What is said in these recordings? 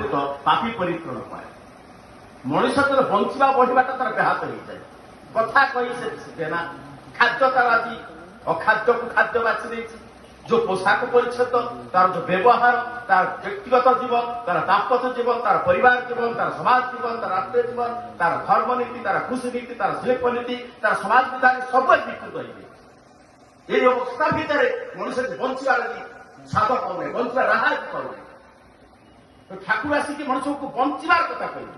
ସହିତ ପାପୀ ପରିତ୍ରାଣ ପାଏ। ମଣିଷ ଯେତେବେଳେ ବଞ୍ଚିବା ବଢିବାଟା ତାର ବ୍ୟାହତ ହେଇଯାଏ। କଥା କହି ସେ ଶିଖେ ନା। ଖାଦ୍ୟ ତାର ଆଜି ଅଖାଦ୍ୟକୁ ଖାଦ୍ୟ ବାଛି ଦେଇଛି। ଯୋଉ ପୋଷାକ ପରିଚ୍ଛଦ, ତାର ଯୋଉ ବ୍ୟବହାର, ତାର ବ୍ୟକ୍ତିଗତ ଜୀବନ, ତାର ଦାମ୍ପତ୍ୟ ଜୀବନ, ତାର ପରିବାର ଜୀବନ, ତାର ସମାଜ ଜୀବନ, ତାର ରାଷ୍ଟ୍ରୀୟ ଜୀବନ, ତାର ଧର୍ମନୀତି, ତାର କୃଷି ନୀତି, ତାର ଶିଳ୍ପ ନୀତି, ତାର ସମାଜ ବିଧାନ ସବୁ ବିକୃତ ହେଇଯାଇଛି। এই অবস্থা ভিতরে মানুষের বঞ্চিবার স্বাদ পাওনে, বঞ্চিবার রাহা পাওনে। ঠাকুর আসিকি মানুষকে বঞ্চিবার কথা কইবে।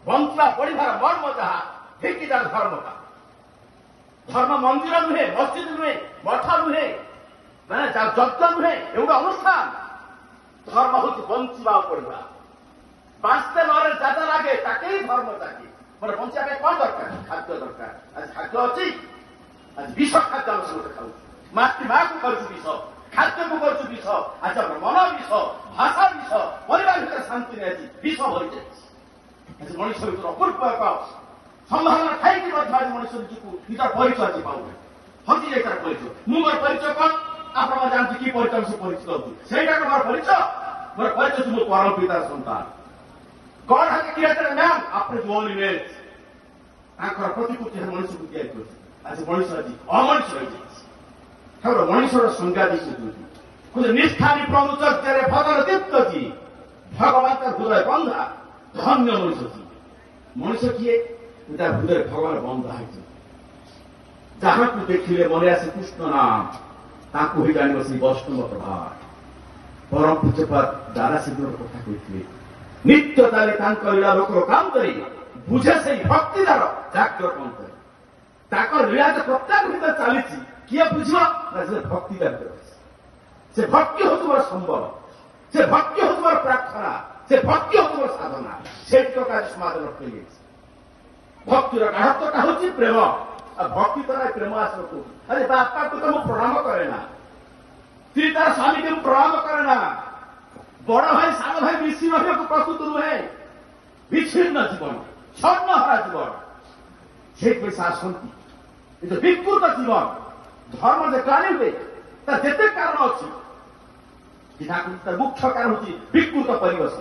বঞ্চিবা পড়িবার মর্ম যাহা ঠিকই তার ধর্মটা। ধর্ম মন্দির নুহে, মসজিদ নুহে, মঠ নুহে, মানে যার যজ্ঞ নুহে, এগুলো অনুষ্ঠান। ধর্ম হচ্ছে বঞ্চিবা পড়িবা। বাঁচতে নরে যা যা লাগে তাকেই ধর্ম থাকে। মানে বঞ্চিবা কম দরকার, খাদ্য দরকার। আজ খাদ্য ଅଛି, আজ বিষ খাদ্য আমি ସମସ୍ତେ ଖାଉଛୁ। ମାକୁ କରୁଛୁ ବିଷ, ଖାଦ୍ୟକୁ କରୁଛୁ ବିଷ, ଆଜି ଆମର ମନ ବିଷ, ଭାଷା ବିଷ, ପରିବାର ଭିତରେ ଶାନ୍ତି ନାହିଁ, ଆଜି ବିଷ ଭରିଯାଇଛି। ଆଜି ମଣିଷ ଭିତରେ ଅପୂର୍ବ ଏକ ସମ୍ଭାବନା ଥାଇକି ମଧ୍ୟ ଆଜି ମଣିଷ ନିଜକୁ ନିଜର ପରିଚୟ ଆଜି ପାଉନାହିଁ। ହଜି ଯାଇ ତାର ପରିଚୟ। ମୁଁ ମୋର ପରିଚୟ କଣ? ଆପଣମାନେ ଜାଣନ୍ତି କି ପରିଚୟ ସେ ପରିଚିତ ହଉଛି। ସେଇଟା ମୋର ପରିଚୟ। ମୋର ପରିଚୟ ମୁଁ ପରମ ପିତାର ସନ୍ତାନ। God has created a man after his own image. ତାଙ୍କର ପ୍ରତିକୃତି ମଣିଷକୁ ତିଆରି କରିଛି। ଆଜି ମଣିଷ ଆଜି ଅମଣିଷ ହୋଇଯାଇଛି। ଠାକୁର ମଣିଷର ସଂଜ୍ଞା ଦେଇଛନ୍ତି। ନିଷ୍ଠାନି ପ୍ରଭୁ ଚର୍ଚ୍ଚାରେ ଭଗର ଦୀପ୍ତ ଯିଏ, ଭଗବାନ ତାର ହୃଦୟ ବନ୍ଧା, ଧନ୍ୟ ମଣିଷ ଯିଏ। ମଣିଷ କିଏ? ତା ହୃଦୟରେ ଭଗବାନ ବନ୍ଧା ହେଇଛନ୍ତି। ଯାହାକୁ ଦେଖିଲେ ମନେ ଆସେ କୃଷ୍ଣ ନାମ, ତାକୁ ହିଁ ଜାଣିବ ସେଇ ବୈଷ୍ଣବ ପ୍ରଭାତ। ପରମ ପୂଜ୍ୟପାଦ ଦାରାସିଂହର କଥା କହିଥିଲେ, ନିତ୍ୟ ତାଲେ ତାଙ୍କ ଲୀଳା ଲୋକର କାନ୍ତରେ, ବୁଝେ ସେଇ ଭକ୍ତିଦାର ଜାଗ୍ରତ ଅନ୍ତରେ। ତାଙ୍କର ଲୀଳା ଯେ ପ୍ରତ୍ୟେକ ଭିତରେ ଚାଲିଛି, କିଏ ବୁଝିବ ନା ସେ ଭକ୍ତି ଜାଗ୍ରତ ଅଛି। ସେ ଭକ୍ତି ହଉଛି ମୋର ସମ୍ବଳ, ସେ ଭକ୍ତି ହଉଛି ମୋର ପ୍ରାର୍ଥନା, ସେ ଭକ୍ତି ହଉଛି ମୋର ସାଧନା। ସେଇଠି ତ କାର୍ଯ୍ୟ ସମାଧାନ ହୋଇଯାଇଛି। ଭକ୍ତିର ଗାଢ଼ତ୍ୱଟା ହଉଛି ପ୍ରେମ। ଆଉ ଭକ୍ତି ଦ୍ୱାରା ପ୍ରେମ ଆସିବ କୋଉଠି? ଆରେ ବାପାକୁ ତ ମୁଁ ପ୍ରଣାମ କରେ ନା, ସ୍ତ୍ରୀ ତାର ସ୍ୱାମୀକୁ ମୁଁ ପ୍ରଣାମ କରେ ନା, ବଡ ଭାଇ ସାନ ଭାଇ ମିଶି ରହିବାକୁ ପ୍ରସ୍ତୁତ ନୁହେଁ। ବିଚ୍ଛିନ୍ନ ଜୀବନ, ଛନ୍ନହରା ଜୀବନ। ସେଇଥିପାଇଁ ସେ ଆସନ୍ତି। ଏ ଯୋଉ ବିକୃତ ଜୀବନ, ଧର୍ମ ଯେ ଗାଳି ହୁଏ, ତାର ଯେତେ କାରଣ ଅଛି, ତାର ମୁଖ୍ୟ କାରଣ ହଉଛି ବିକୃତ ପରିବେଶ।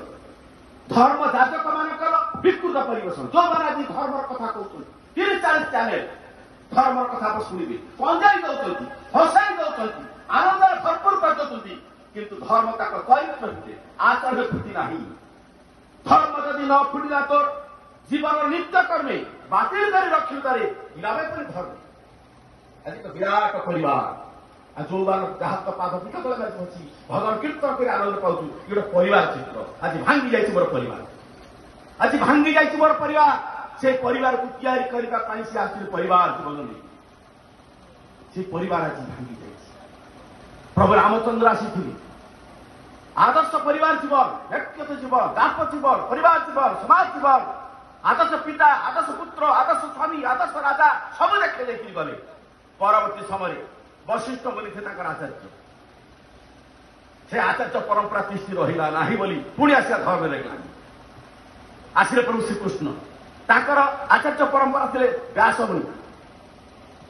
ଧର୍ମ ଯାଜକ ମାନଙ୍କର ବିକୃତ ପରିବେଶ। ଯୋଉମାନେ ଆଜି ଧର୍ମର କଥା କହୁଛନ୍ତି, 30-40 ଚ୍ୟାନେଲ ଧର୍ମର କଥା ଆପଣ ଶୁଣିବେ, କଞ୍ଜାଇ ଦଉଛନ୍ତି, ହସାଇ ଦଉଛନ୍ତି, ଆନନ୍ଦରେ ଭରପୁର କରିଦଉଛନ୍ତି, କିନ୍ତୁ ଧର୍ମ ତାଙ୍କ ଚରିତ୍ର ଭିତରେ ଆଚରଣ ଫୁଟି ନାହିଁ। ଧର୍ମ ଯଦି ନ ଫୁଟିଲା ତୋର ଜୀବନର ନିତ୍ୟକର୍ମେ ବାତିଲ କରି ରଖିବାରେ ଗିରାବେ କରି ଧର୍ମ। ଆଜି ତ ବିରାଟ ପରିବାର, ଆଉ ଯୋଉମାନଙ୍କ ଯାହା ତ ପାଦ ପିଠ ତଳେ ଅଛି, ଭଗବାନ କୀର୍ତ୍ତନ କରି ଆନନ୍ଦ ପାଉଛୁ। ଏ ଗୋଟେ ପରିବାର ଚିତ୍ର। ଆଜି ଭାଙ୍ଗି ଯାଇଛି ମୋର ପରିବାର, ଆଜି ଭାଙ୍ଗି ଯାଇଛି ମୋର ପରିବାର। ସେ ପରିବାରକୁ ତିଆରି କରିବା ପାଇଁ ସେ ଆସିଲେ ପରିବାର ଜୀବନ ନେଇ। ସେ ପରିବାର ଆଜି ଭାଙ୍ଗି ଯାଇଛି। ପ୍ରଭୁ ରାମଚନ୍ଦ୍ର ଆସିଥିଲେ। ଆଦର୍ଶ ପରିବାର ଜୀବନ, ବ୍ୟକ୍ତିଗତ ଜୀବନ, ଦାମ୍ପତ୍ୟ ଜୀବନ, ପରିବାର ଜୀବନ, ସମାଜ ଜୀବନ, ଆଦର୍ଶ ପିତା, ଆଦର୍ଶ ପୁତ୍ର, ଆଦର୍ଶ ସ୍ୱାମୀ, ଆଦର୍ଶ ରାଜା ସବୁ ଦେଖେଇ ଦେଇକି ଗଲେ। ପରବର୍ତ୍ତୀ ସମୟରେ ବଶିଷ୍ଠ ବୋଲି ସେ ତାଙ୍କର ଆଚାର୍ଯ୍ୟ। ସେ ଆଚାର୍ଯ୍ୟ ପରମ୍ପରା ତିଷ୍ଠି ରହିଲା ନାହିଁ ବୋଲି ପୁଣି ଆସିଲା ଧର୍ମ ଲାଗିଲା। ଆସିଲେ ପ୍ରଭୁ ଶ୍ରୀକୃଷ୍ଣ। ତାଙ୍କର ଆଚାର୍ଯ୍ୟ ପରମ୍ପରା ଥିଲେ ବ୍ୟାସ ମୁନି।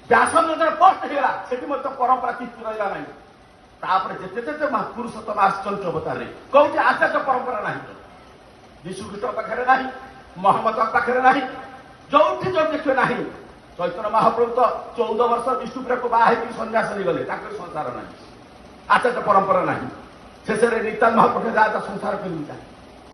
ବ୍ୟାସ ମୁନି ଯେତେବେଳେ ପୋଷ୍ଟ ହେଇଗଲା, ସେଠି ମଧ୍ୟ ପରମ୍ପରା ତିଷ୍ଠି ରହିଲା ନାହିଁ। ତାପରେ ଯେତେ ଯେତେ ପୁରୁଷୋତ୍ତମ ଆସିଛନ୍ତି ଅବତାରରେ, କୋଉଠି ଆଚାର୍ଯ୍ୟ ପରମ୍ପରା ନାହିଁ। ଯୀଶୁଖ୍ରୀଷ୍ଟ ପାଖରେ ନାହିଁ, ମହମ୍ମଦଙ୍କ ପାଖରେ ନାହିଁ, ଯୋଉଠି ଯୋଉ ଦେଖିବେ ନାହିଁ। ଚୈତନ୍ୟ ମହାପ୍ରଭୁ ତ 14 ବର୍ଷ ବିଷ୍ଣୁପୁରକୁ ବାହା ହେଇକି ସନ୍ନ୍ୟାସ ନେଇଗଲେ, ତାଙ୍କର ସଂସାର ନାହିଁ, ଆଚାର୍ଯ୍ୟ ପରମ୍ପରା ନାହିଁ। ଶେଷରେ ନିତ୍ୟାନନ୍ଦ ମହାପ୍ରଭୁ ଯାହା ସଂସାର କରିବି